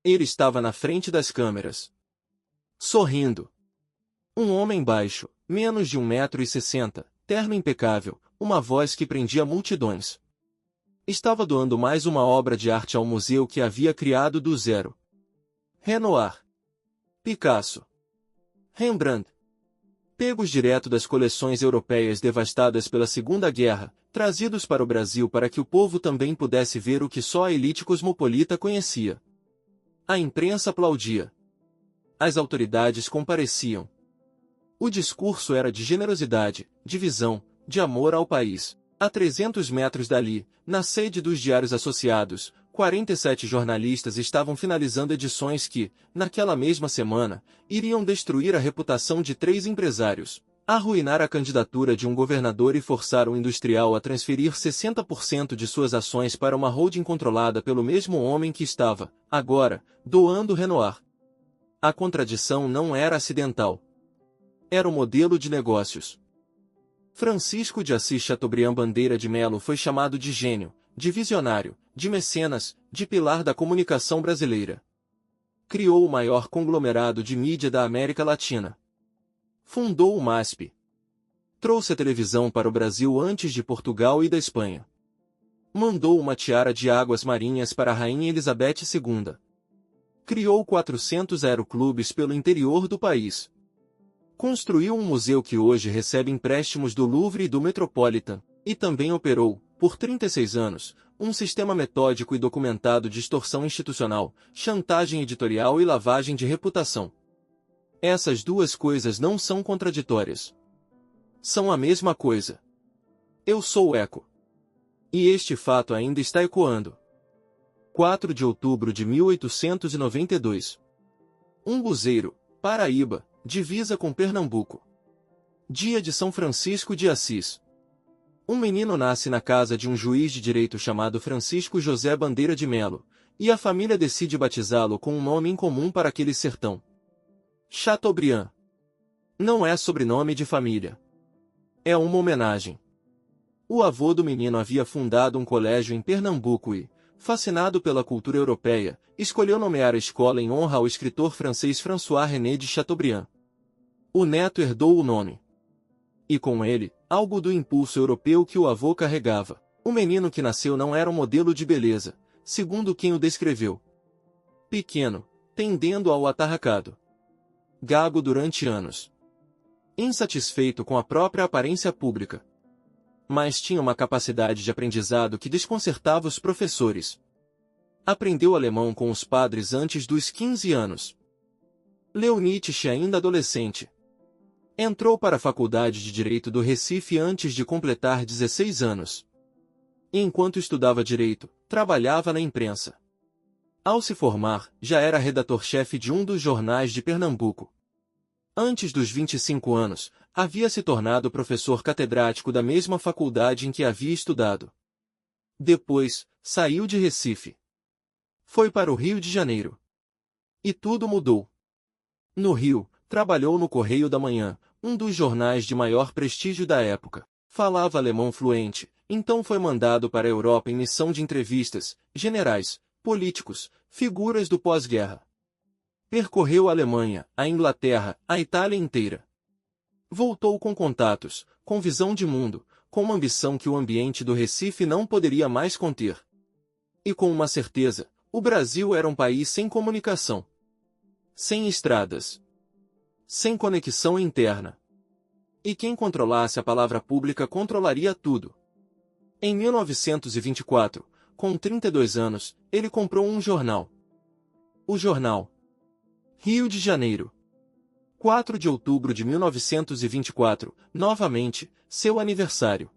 Ele estava na frente das câmeras, sorrindo. Um homem baixo, menos de 1,60 m, terno impecável, uma voz que prendia multidões. Estava doando mais uma obra de arte ao museu que havia criado do zero. Renoir, Picasso, Rembrandt. Pegos direto das coleções europeias devastadas pela Segunda Guerra, trazidos para o Brasil para que o povo também pudesse ver o que só a elite cosmopolita conhecia. A imprensa aplaudia. As autoridades compareciam. O discurso era de generosidade, de visão, de amor ao país. A 300 metros dali, na sede dos Diários Associados, 47 jornalistas estavam finalizando edições que, naquela mesma semana, iriam destruir a reputação de 3 empresários, arruinar a candidatura de um governador e forçar um industrial a transferir 60% de suas ações para uma holding controlada pelo mesmo homem que estava, agora, doando Renoir. A contradição não era acidental. Era o modelo de negócios. Francisco de Assis Chateaubriand Bandeira de Melo foi chamado de gênio, de visionário, de mecenas, de pilar da comunicação brasileira. Criou o maior conglomerado de mídia da América Latina. Fundou o MASP. Trouxe a televisão para o Brasil antes de Portugal e da Espanha. Mandou uma tiara de águas marinhas para a Rainha Elizabeth II. Criou 400 aeroclubes pelo interior do país. Construiu um museu que hoje recebe empréstimos do Louvre e do Metropolitan, e também operou, por 36 anos, um sistema metódico e documentado de extorsão institucional, chantagem editorial e lavagem de reputação. Essas duas coisas não são contraditórias. São a mesma coisa. Eu sou o eco. E este fato ainda está ecoando. 4 de outubro de 1892. Umbuzeiro, Paraíba, divisa com Pernambuco. Dia de São Francisco de Assis. Um menino nasce na casa de um juiz de direito chamado Francisco José Bandeira de Melo, e a família decide batizá-lo com um nome incomum para aquele sertão. Chateaubriand. Não é sobrenome de família. É uma homenagem. O avô do menino havia fundado um colégio em Pernambuco e, fascinado pela cultura europeia, escolheu nomear a escola em honra ao escritor francês François-René de Chateaubriand. O neto herdou o nome. E com ele, algo do impulso europeu que o avô carregava. O menino que nasceu não era um modelo de beleza, segundo quem o descreveu. Pequeno, tendendo ao atarracado. Gago durante anos. Insatisfeito com a própria aparência pública. Mas tinha uma capacidade de aprendizado que desconcertava os professores. Aprendeu alemão com os padres antes dos 15 anos. Leu Nietzsche ainda adolescente. Entrou para a Faculdade de Direito do Recife antes de completar 16 anos. E enquanto estudava Direito, trabalhava na imprensa. Ao se formar, já era redator-chefe de um dos jornais de Pernambuco. Antes dos 25 anos, havia se tornado professor catedrático da mesma faculdade em que havia estudado. Depois, saiu de Recife. Foi para o Rio de Janeiro. E tudo mudou. No Rio, trabalhou no Correio da Manhã, um dos jornais de maior prestígio da época. Falava alemão fluente, então foi mandado para a Europa em missão de entrevistas, generais, políticos, figuras do pós-guerra. Percorreu a Alemanha, a Inglaterra, a Itália inteira. Voltou com contatos, com visão de mundo, com uma ambição que o ambiente do Recife não poderia mais conter. E com uma certeza, o Brasil era um país sem comunicação. Sem estradas. Sem conexão interna. E quem controlasse a palavra pública controlaria tudo. Em 1924, com 32 anos, ele comprou um jornal. O jornal Rio de Janeiro. 4 de outubro de 1924, novamente, seu aniversário.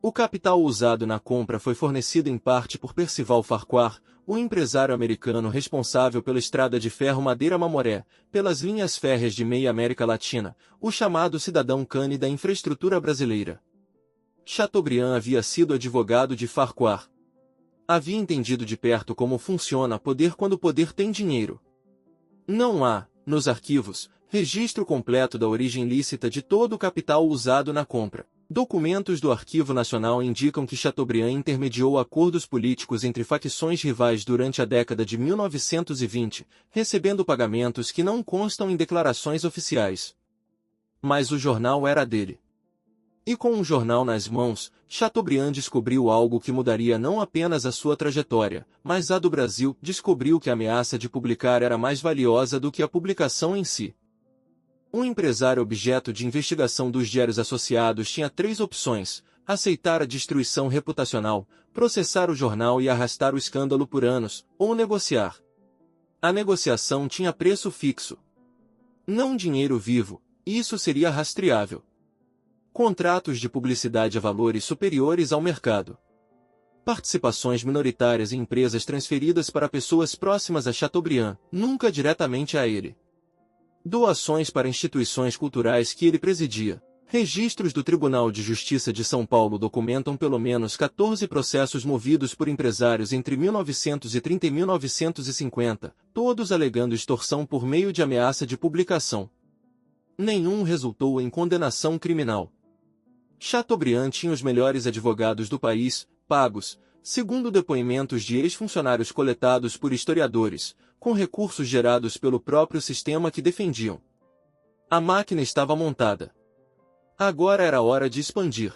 O capital usado na compra foi fornecido em parte por Percival Farquhar, o empresário americano responsável pela estrada de ferro Madeira-Mamoré, pelas linhas férreas de meia América Latina, o chamado cidadão Cane da infraestrutura brasileira. Chateaubriand havia sido advogado de Farquhar. Havia entendido de perto como funciona poder quando o poder tem dinheiro. Não há, nos arquivos, registro completo da origem lícita de todo o capital usado na compra. Documentos do Arquivo Nacional indicam que Chateaubriand intermediou acordos políticos entre facções rivais durante a década de 1920, recebendo pagamentos que não constam em declarações oficiais. Mas o jornal era dele. E com um jornal nas mãos, Chateaubriand descobriu algo que mudaria não apenas a sua trajetória, mas a do Brasil. Descobriu que a ameaça de publicar era mais valiosa do que a publicação em si. Um empresário objeto de investigação dos Diários Associados tinha três opções: aceitar a destruição reputacional, processar o jornal e arrastar o escândalo por anos, ou negociar. A negociação tinha preço fixo. Não dinheiro vivo, isso seria rastreável. Contratos de publicidade a valores superiores ao mercado. Participações minoritárias em empresas transferidas para pessoas próximas a Chateaubriand, nunca diretamente a ele. Doações para instituições culturais que ele presidia. Registros do Tribunal de Justiça de São Paulo documentam pelo menos 14 processos movidos por empresários entre 1930 e 1950, todos alegando extorsão por meio de ameaça de publicação. Nenhum resultou em condenação criminal. Chateaubriand tinha os melhores advogados do país, pagos, segundo depoimentos de ex-funcionários coletados por historiadores, com recursos gerados pelo próprio sistema que defendiam. A máquina estava montada. Agora era hora de expandir.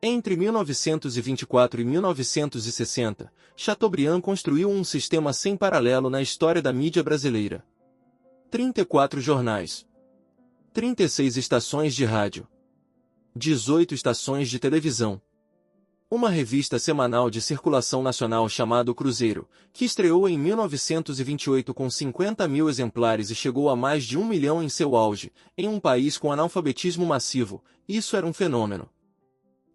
Entre 1924 e 1960, Chateaubriand construiu um sistema sem paralelo na história da mídia brasileira. 34 jornais. 36 estações de rádio. 18 estações de televisão. Uma revista semanal de circulação nacional chamada Cruzeiro, que estreou em 1928 com 50 mil exemplares e chegou a mais de 1 milhão em seu auge, em um país com analfabetismo massivo. Isso era um fenômeno.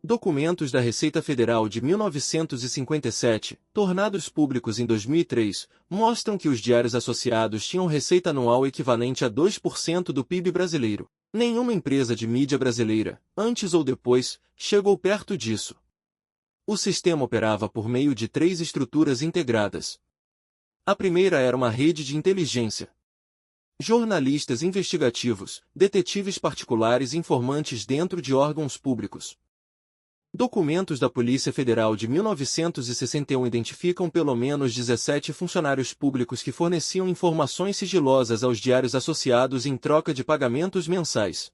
Documentos da Receita Federal de 1957, tornados públicos em 2003, mostram que os Diários Associados tinham receita anual equivalente a 2% do PIB brasileiro. Nenhuma empresa de mídia brasileira, antes ou depois, chegou perto disso. O sistema operava por meio de 3 estruturas integradas. A primeira era uma rede de inteligência. Jornalistas investigativos, detetives particulares e informantes dentro de órgãos públicos. Documentos da Polícia Federal de 1961 identificam pelo menos 17 funcionários públicos que forneciam informações sigilosas aos Diários Associados em troca de pagamentos mensais.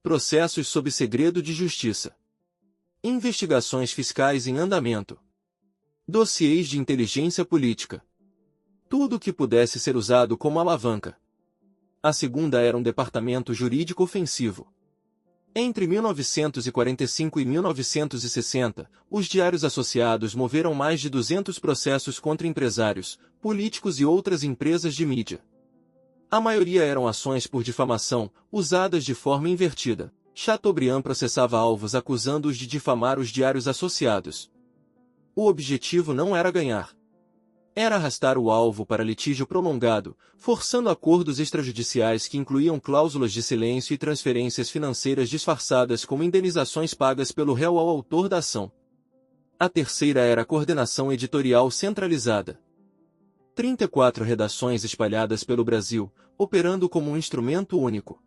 Processos sob segredo de justiça. Investigações fiscais em andamento. Dossiês de inteligência política. Tudo o que pudesse ser usado como alavanca. A segunda era um departamento jurídico ofensivo. Entre 1945 e 1960, os Diários Associados moveram mais de 200 processos contra empresários, políticos e outras empresas de mídia. A maioria eram ações por difamação, usadas de forma invertida. Chateaubriand processava alvos acusando-os de difamar os Diários Associados. O objetivo não era ganhar. Era arrastar o alvo para litígio prolongado, forçando acordos extrajudiciais que incluíam cláusulas de silêncio e transferências financeiras disfarçadas como indenizações pagas pelo réu ao autor da ação. A terceira era a coordenação editorial centralizada. 34 redações espalhadas pelo Brasil, operando como um instrumento único.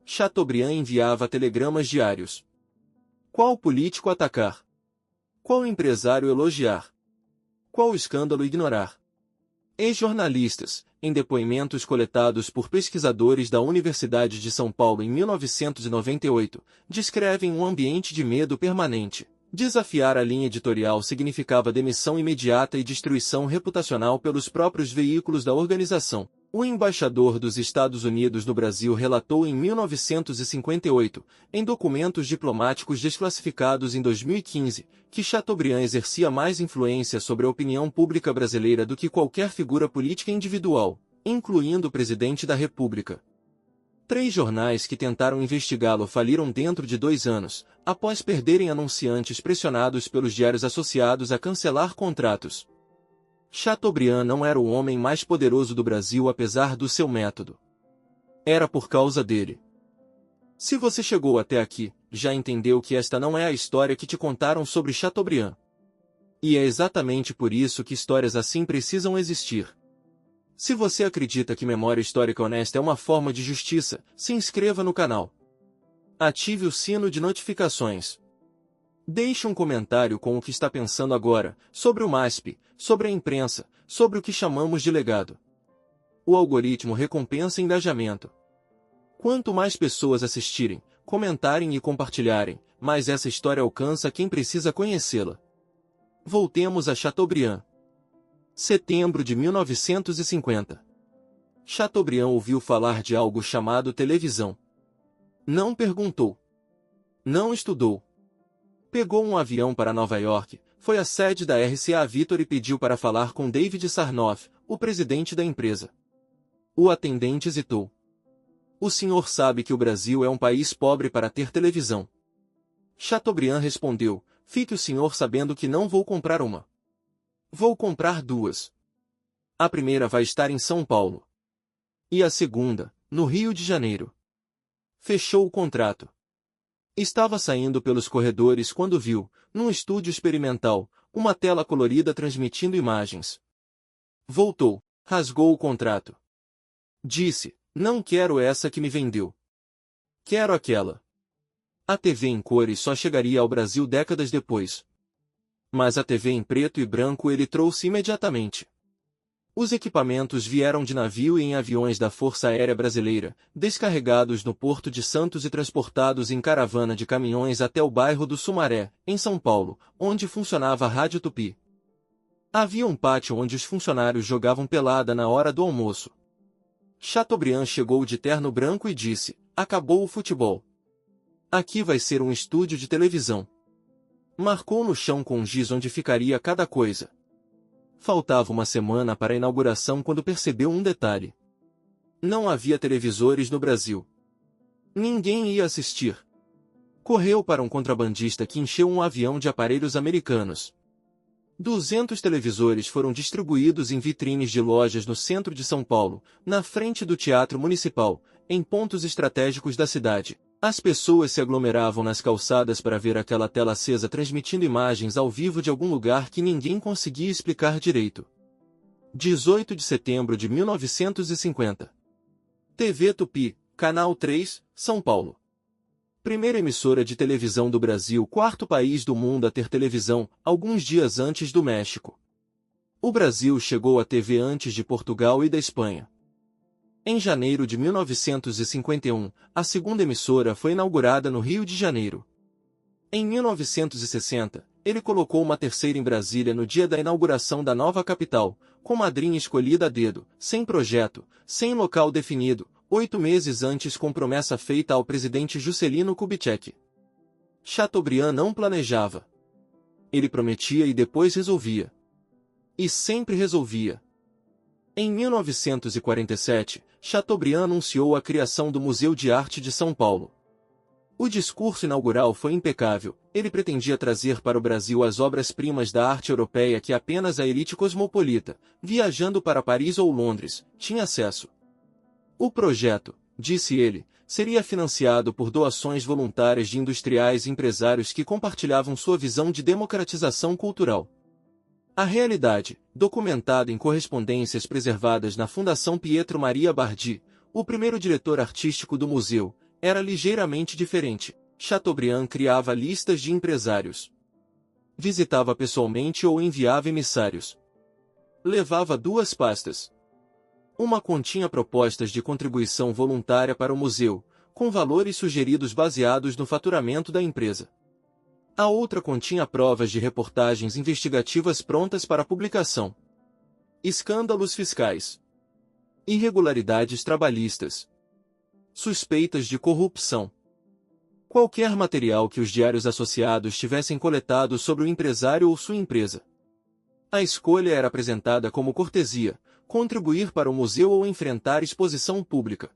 Chateaubriand enviava telegramas diários. Qual político atacar? Qual empresário elogiar? Qual escândalo ignorar? Ex-jornalistas, em depoimentos coletados por pesquisadores da Universidade de São Paulo em 1998, descrevem um ambiente de medo permanente. Desafiar a linha editorial significava demissão imediata e destruição reputacional pelos próprios veículos da organização. O embaixador dos Estados Unidos no Brasil relatou em 1958, em documentos diplomáticos desclassificados em 2015, que Chateaubriand exercia mais influência sobre a opinião pública brasileira do que qualquer figura política individual, incluindo o presidente da República. 3 jornais que tentaram investigá-lo faliram dentro de 2 anos, após perderem anunciantes pressionados pelos Diários Associados a cancelar contratos. Chateaubriand não era o homem mais poderoso do Brasil apesar do seu método. Era por causa dele. Se você chegou até aqui, já entendeu que esta não é a história que te contaram sobre Chateaubriand. E é exatamente por isso que histórias assim precisam existir. Se você acredita que memória histórica honesta é uma forma de justiça, se inscreva no canal. Ative o sino de notificações. Deixe um comentário com o que está pensando agora, sobre o MASP, sobre a imprensa, sobre o que chamamos de legado. O algoritmo recompensa engajamento. Quanto mais pessoas assistirem, comentarem e compartilharem, mais essa história alcança quem precisa conhecê-la. Voltemos a Chateaubriand. Setembro de 1950. Chateaubriand ouviu falar de algo chamado televisão. Não perguntou. Não estudou. Pegou um avião para Nova York, foi à sede da RCA Victor e pediu para falar com David Sarnoff, o presidente da empresa. O atendente hesitou. O senhor sabe que o Brasil é um país pobre para ter televisão. Chateaubriand respondeu, fique o senhor sabendo que não vou comprar uma. Vou comprar duas. A primeira vai estar em São Paulo. E a segunda, no Rio de Janeiro. Fechou o contrato. Estava saindo pelos corredores quando viu, num estúdio experimental, uma tela colorida transmitindo imagens. Voltou, rasgou o contrato. Disse, não quero essa que me vendeu. Quero aquela. A TV em cores só chegaria ao Brasil décadas depois. Mas a TV em preto e branco ele trouxe imediatamente. Os equipamentos vieram de navio e em aviões da Força Aérea Brasileira, descarregados no Porto de Santos e transportados em caravana de caminhões até o bairro do Sumaré, em São Paulo, onde funcionava a Rádio Tupi. Havia um pátio onde os funcionários jogavam pelada na hora do almoço. Chateaubriand chegou de terno branco e disse, acabou o futebol. Aqui vai ser um estúdio de televisão. Marcou no chão com giz onde ficaria cada coisa. Faltava uma semana para a inauguração quando percebeu um detalhe. Não havia televisores no Brasil. Ninguém ia assistir. Correu para um contrabandista que encheu um avião de aparelhos americanos. 200 televisores foram distribuídos em vitrines de lojas no centro de São Paulo, na frente do Teatro Municipal, em pontos estratégicos da cidade. As pessoas se aglomeravam nas calçadas para ver aquela tela acesa transmitindo imagens ao vivo de algum lugar que ninguém conseguia explicar direito. 18 de setembro de 1950. TV Tupi, Canal 3, São Paulo. Primeira emissora de televisão do Brasil, quarto país do mundo a ter televisão, alguns dias antes do México. O Brasil chegou à TV antes de Portugal e da Espanha. Em janeiro de 1951, a segunda emissora foi inaugurada no Rio de Janeiro. Em 1960, ele colocou uma terceira em Brasília no dia da inauguração da nova capital, com madrinha escolhida a dedo, sem projeto, sem local definido, 8 meses antes com promessa feita ao presidente Juscelino Kubitschek. Chateaubriand não planejava. Ele prometia e depois resolvia. E sempre resolvia. Em 1947, Chateaubriand anunciou a criação do Museu de Arte de São Paulo. O discurso inaugural foi impecável, ele pretendia trazer para o Brasil as obras-primas da arte europeia que apenas a elite cosmopolita, viajando para Paris ou Londres, tinha acesso. O projeto, disse ele, seria financiado por doações voluntárias de industriais e empresários que compartilhavam sua visão de democratização cultural. A realidade, documentada em correspondências preservadas na Fundação Pietro Maria Bardi, o primeiro diretor artístico do museu, era ligeiramente diferente. Chateaubriand criava listas de empresários. Visitava pessoalmente ou enviava emissários. Levava 2 pastas. Uma continha propostas de contribuição voluntária para o museu, com valores sugeridos baseados no faturamento da empresa. A outra continha provas de reportagens investigativas prontas para publicação. Escândalos fiscais. Irregularidades trabalhistas. Suspeitas de corrupção. Qualquer material que os diários associados tivessem coletado sobre o empresário ou sua empresa. A escolha era apresentada como cortesia, contribuir para o museu ou enfrentar exposição pública.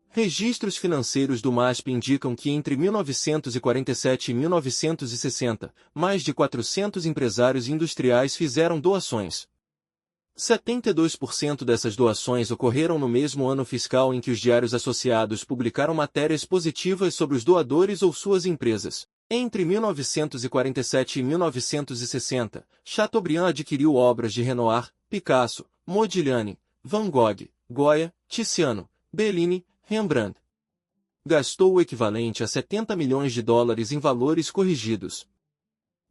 Registros financeiros do MASP indicam que entre 1947 e 1960, mais de 400 empresários industriais fizeram doações. 72% dessas doações ocorreram no mesmo ano fiscal em que os diários associados publicaram matérias positivas sobre os doadores ou suas empresas. Entre 1947 e 1960, Chateaubriand adquiriu obras de Renoir, Picasso, Modigliani, Van Gogh, Goya, Tiziano, Bellini, Rembrandt. gastou o equivalente a 70 milhões de dólares em valores corrigidos.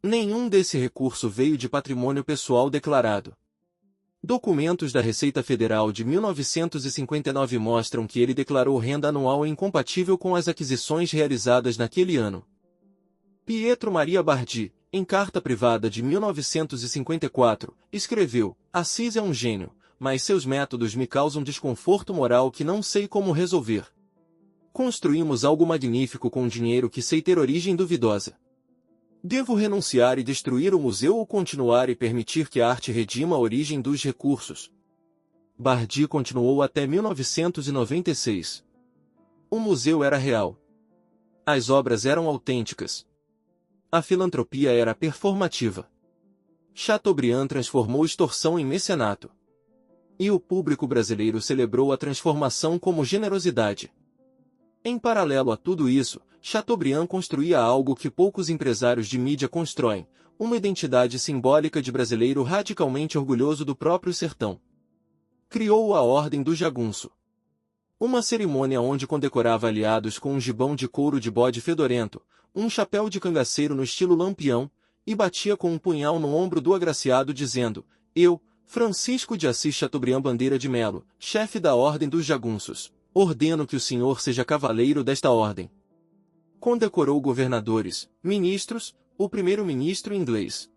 Nenhum desse recurso veio de patrimônio pessoal declarado. Documentos da Receita Federal de 1959 mostram que ele declarou renda anual incompatível com as aquisições realizadas naquele ano. Pietro Maria Bardi, em carta privada de 1954, escreveu: Assis é um gênio, mas seus métodos me causam desconforto moral que não sei como resolver. Construímos algo magnífico com dinheiro que sei ter origem duvidosa. Devo renunciar e destruir o museu ou continuar e permitir que a arte redima a origem dos recursos? Bardi continuou até 1996. O museu era real. As obras eram autênticas. A filantropia era performativa. Chateaubriand transformou extorsão em mecenato. E o público brasileiro celebrou a transformação como generosidade. Em paralelo a tudo isso, Chateaubriand construía algo que poucos empresários de mídia constroem, uma identidade simbólica de brasileiro radicalmente orgulhoso do próprio sertão. Criou a Ordem do Jagunço. Uma cerimônia onde condecorava aliados com um gibão de couro de bode fedorento, um chapéu de cangaceiro no estilo Lampião, e batia com um punhal no ombro do agraciado dizendo: Eu, Francisco de Assis Chateaubriand Bandeira de Melo, chefe da Ordem dos Jagunços, ordeno que o senhor seja cavaleiro desta ordem. Condecorou governadores, ministros, o primeiro-ministro inglês,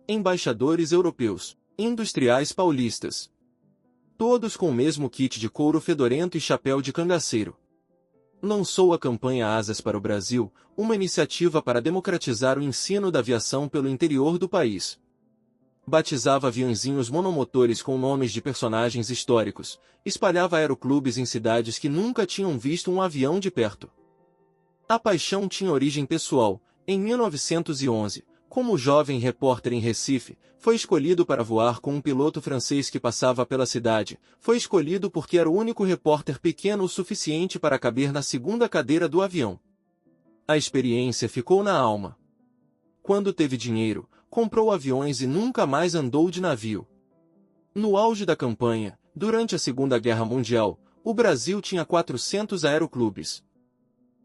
embaixadores europeus, industriais paulistas. Todos com o mesmo kit de couro fedorento e chapéu de cangaceiro. Lançou a campanha Asas para o Brasil, uma iniciativa para democratizar o ensino da aviação pelo interior do país. Batizava aviãozinhos monomotores com nomes de personagens históricos, espalhava aeroclubes em cidades que nunca tinham visto um avião de perto. A paixão tinha origem pessoal. Em 1911, como jovem repórter em Recife, foi escolhido para voar com um piloto francês que passava pela cidade. Foi escolhido porque era o único repórter pequeno o suficiente para caber na segunda cadeira do avião. A experiência ficou na alma. Quando teve dinheiro, comprou aviões e nunca mais andou de navio. No auge da campanha, durante a Segunda Guerra Mundial, o Brasil tinha 400 aeroclubes.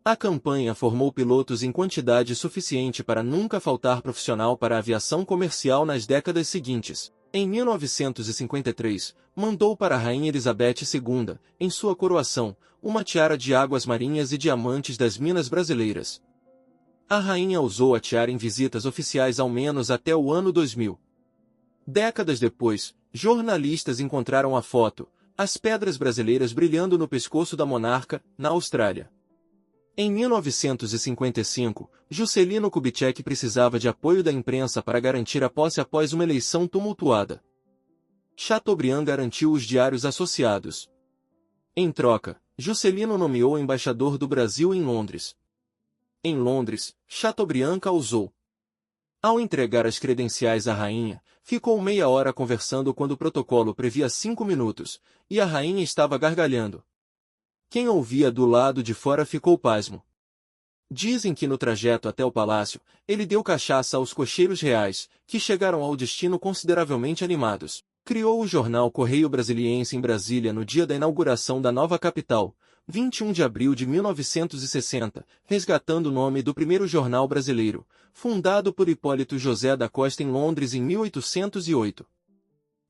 A campanha formou pilotos em quantidade suficiente para nunca faltar profissional para a aviação comercial nas décadas seguintes. Em 1953, mandou para a Rainha Elizabeth II, em sua coroação, uma tiara de águas marinhas e diamantes das minas brasileiras. A rainha usou a tiara em visitas oficiais ao menos até o ano 2000. Décadas depois, jornalistas encontraram a foto, as pedras brasileiras brilhando no pescoço da monarca, na Austrália. Em 1955, Juscelino Kubitschek precisava de apoio da imprensa para garantir a posse após uma eleição tumultuada. Chateaubriand garantiu os diários associados. Em troca, Juscelino nomeou embaixador do Brasil em Londres. Em Londres, Chateaubriand causou. Ao entregar as credenciais à rainha, ficou meia hora conversando quando o protocolo previa 5 minutos, e a rainha estava gargalhando. Quem ouvia do lado de fora ficou pasmo. Dizem que no trajeto até o palácio, ele deu cachaça aos cocheiros reais, que chegaram ao destino consideravelmente animados. Criou o jornal Correio Brasiliense em Brasília no dia da inauguração da nova capital, 21 de abril de 1960, resgatando o nome do primeiro jornal brasileiro, fundado por Hipólito José da Costa em Londres em 1808.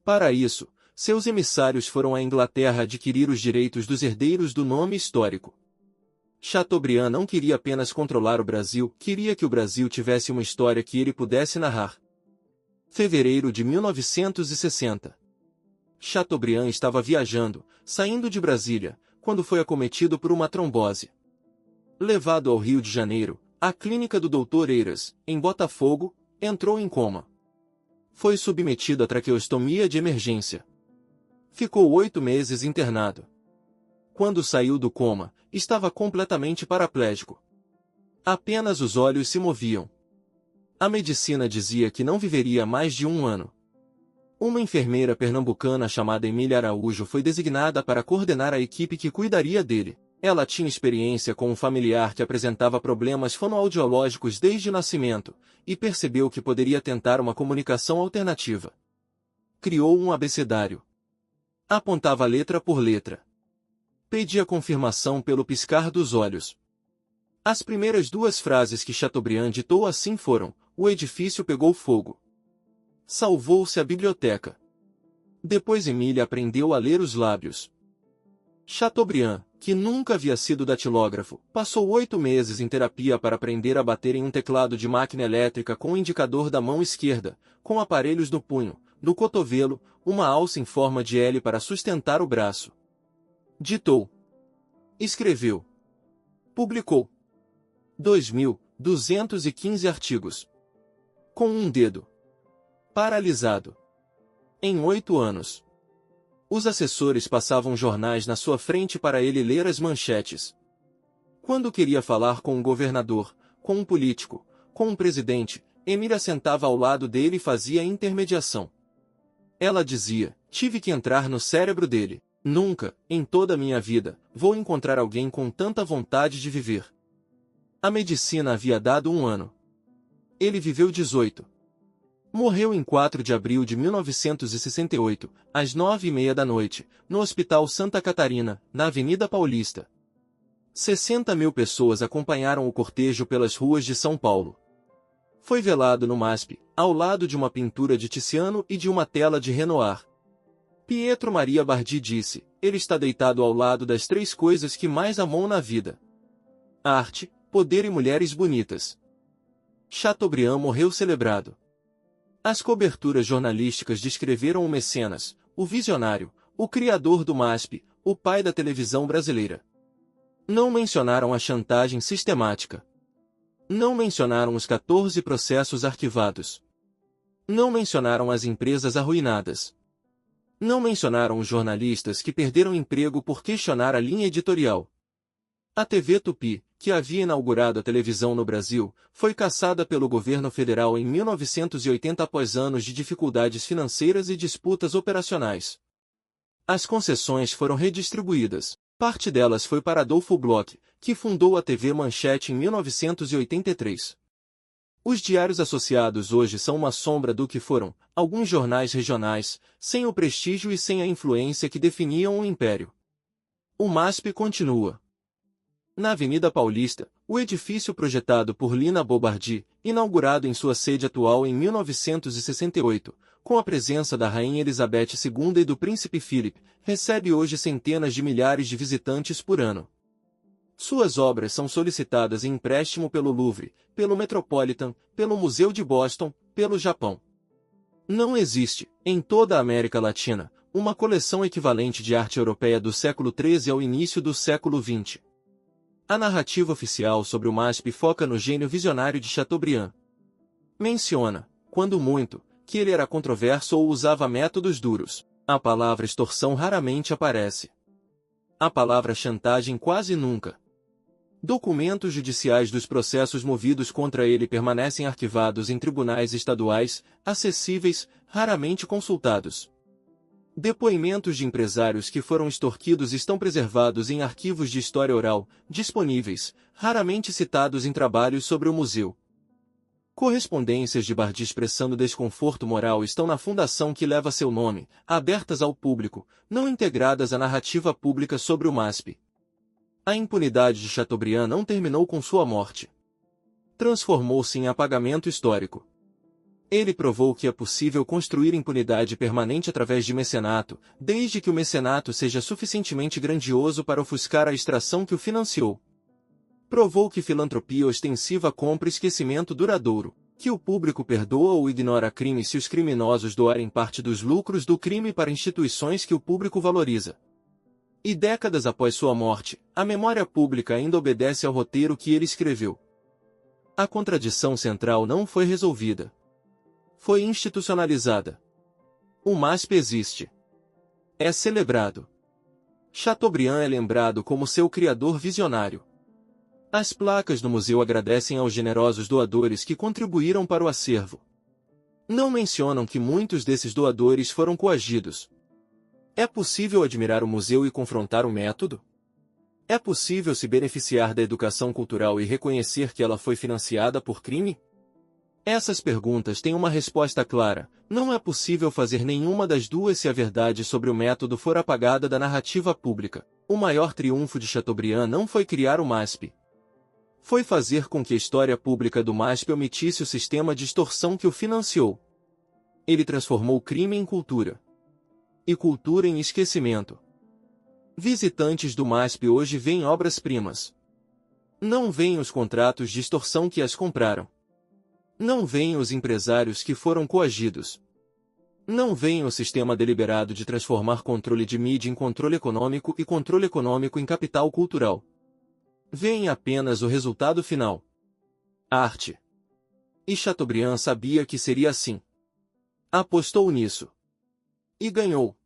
Para isso, seus emissários foram à Inglaterra adquirir os direitos dos herdeiros do nome histórico. Chateaubriand não queria apenas controlar o Brasil, queria que o Brasil tivesse uma história que ele pudesse narrar. Fevereiro de 1960. Chateaubriand estava viajando, saindo de Brasília, quando foi acometido por uma trombose. Levado ao Rio de Janeiro, à clínica do Dr. Eiras, em Botafogo, entrou em coma. Foi submetido a traqueostomia de emergência. Ficou 8 meses internado. Quando saiu do coma, estava completamente paraplégico. Apenas os olhos se moviam. A medicina dizia que não viveria mais de 1 ano. Uma enfermeira pernambucana chamada Emília Araújo foi designada para coordenar a equipe que cuidaria dele. Ela tinha experiência com um familiar que apresentava problemas fonoaudiológicos desde o nascimento, e percebeu que poderia tentar uma comunicação alternativa. Criou um abecedário. Apontava letra por letra. Pedi a confirmação pelo piscar dos olhos. As primeiras duas frases que Chateaubriand ditou assim foram: o edifício pegou fogo. Salvou-se a biblioteca. Depois Emília aprendeu a ler os lábios. Chateaubriand, que nunca havia sido datilógrafo, passou 8 meses em terapia para aprender a bater em um teclado de máquina elétrica com o indicador da mão esquerda, com aparelhos no punho, no cotovelo, uma alça em forma de L para sustentar o braço. Ditou. Escreveu. Publicou. 2.215 artigos. Com um dedo. Paralisado. Em 8 anos. Os assessores passavam jornais na sua frente para ele ler as manchetes. Quando queria falar com um governador, com um político, com um presidente, Emília sentava ao lado dele e fazia intermediação. Ela dizia: tive que entrar no cérebro dele. Nunca, em toda a minha vida, vou encontrar alguém com tanta vontade de viver. A medicina havia dado 1 ano. Ele viveu 18. Morreu em 4 de abril de 1968, às 9h30 da noite, no Hospital Santa Catarina, na Avenida Paulista. 60.000 pessoas acompanharam o cortejo pelas ruas de São Paulo. Foi velado no MASP, ao lado de uma pintura de Tiziano e de uma tela de Renoir. Pietro Maria Bardi disse: ele está deitado ao lado das 3 coisas que mais amou na vida: arte, poder e mulheres bonitas. Chateaubriand morreu celebrado. As coberturas jornalísticas descreveram o mecenas, o visionário, o criador do MASP, o pai da televisão brasileira. Não mencionaram a chantagem sistemática. Não mencionaram os 14 processos arquivados. Não mencionaram as empresas arruinadas. Não mencionaram os jornalistas que perderam emprego por questionar a linha editorial. A TV Tupi, que havia inaugurado a televisão no Brasil, foi cassada pelo governo federal em 1980 após anos de dificuldades financeiras e disputas operacionais. As concessões foram redistribuídas. Parte delas foi para Adolfo Bloch, que fundou a TV Manchete em 1983. Os diários associados hoje são uma sombra do que foram alguns jornais regionais, sem o prestígio e sem a influência que definiam o império. O MASP continua. Na Avenida Paulista, o edifício projetado por Lina Bobardi, inaugurado em sua sede atual em 1968, com a presença da Rainha Elizabeth II e do Príncipe Philip, recebe hoje centenas de milhares de visitantes por ano. Suas obras são solicitadas em empréstimo pelo Louvre, pelo Metropolitan, pelo Museu de Boston, pelo Japão. Não existe, em toda a América Latina, uma coleção equivalente de arte europeia do século XIII ao início do século XX. A narrativa oficial sobre o MASP foca no gênio visionário de Chateaubriand. Menciona, quando muito, que ele era controverso ou usava métodos duros. A palavra extorsão raramente aparece. A palavra chantagem quase nunca. Documentos judiciais dos processos movidos contra ele permanecem arquivados em tribunais estaduais, acessíveis, raramente consultados. Depoimentos de empresários que foram extorquidos estão preservados em arquivos de história oral, disponíveis, raramente citados em trabalhos sobre o museu. Correspondências de Bardi expressando desconforto moral estão na fundação que leva seu nome, abertas ao público, não integradas à narrativa pública sobre o MASP. A impunidade de Chateaubriand não terminou com sua morte. Transformou-se em apagamento histórico. Ele provou que é possível construir impunidade permanente através de mecenato, desde que o mecenato seja suficientemente grandioso para ofuscar a extração que o financiou. Provou que filantropia ostensiva compra esquecimento duradouro, que o público perdoa ou ignora crime se os criminosos doarem parte dos lucros do crime para instituições que o público valoriza. E décadas após sua morte, a memória pública ainda obedece ao roteiro que ele escreveu. A contradição central não foi resolvida. Foi institucionalizada. O MASP existe. É celebrado. Chateaubriand é lembrado como seu criador visionário. As placas do museu agradecem aos generosos doadores que contribuíram para o acervo. Não mencionam que muitos desses doadores foram coagidos. É possível admirar o museu e confrontar o método? É possível se beneficiar da educação cultural e reconhecer que ela foi financiada por crime? Essas perguntas têm uma resposta clara. Não é possível fazer nenhuma das duas se a verdade sobre o método for apagada da narrativa pública. O maior triunfo de Chateaubriand não foi criar o MASP. Foi fazer com que a história pública do MASP omitisse o sistema de extorsão que o financiou. Ele transformou crime em cultura. E cultura em esquecimento. Visitantes do MASP hoje veem obras-primas. Não veem os contratos de extorsão que as compraram. Não veem os empresários que foram coagidos. Não veem o sistema deliberado de transformar controle de mídia em controle econômico e controle econômico em capital cultural. Veem apenas o resultado final. Arte. E Chateaubriand sabia que seria assim. Apostou nisso. E ganhou.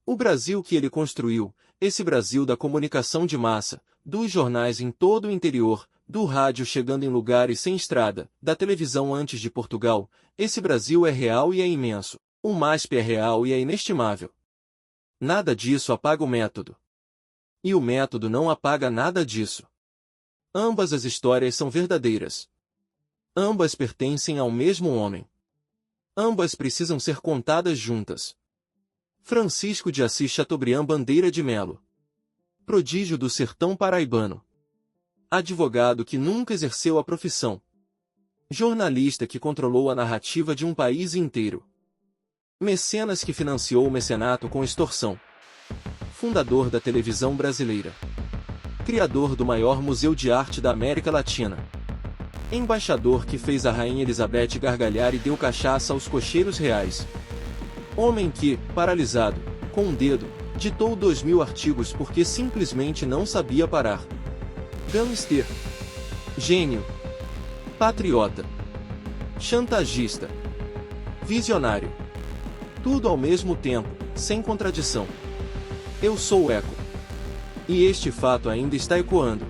O Brasil que ele construiu, esse Brasil da comunicação de massa, dos jornais em todo o interior, do rádio chegando em lugares sem estrada, da televisão antes de Portugal, esse Brasil é real e é imenso. O MASP é real e é inestimável. Nada disso apaga o método. E o método não apaga nada disso. Ambas as histórias são verdadeiras. Ambas pertencem ao mesmo homem. Ambas precisam ser contadas juntas. Francisco de Assis Chateaubriand Bandeira de Melo. Prodígio do sertão paraibano. Advogado que nunca exerceu a profissão. Jornalista que controlou a narrativa de um país inteiro. Mecenas que financiou o mecenato com extorsão. Fundador da televisão brasileira. Criador do maior museu de arte da América Latina. Embaixador que fez a Rainha Elizabeth gargalhar e deu cachaça aos cocheiros reais. Homem que, paralisado, com um dedo, ditou 2000 artigos porque simplesmente não sabia parar. Gangster. Gênio. Patriota. Chantagista. Visionário. Tudo ao mesmo tempo, sem contradição. Eu sou o eco. E este fato ainda está ecoando.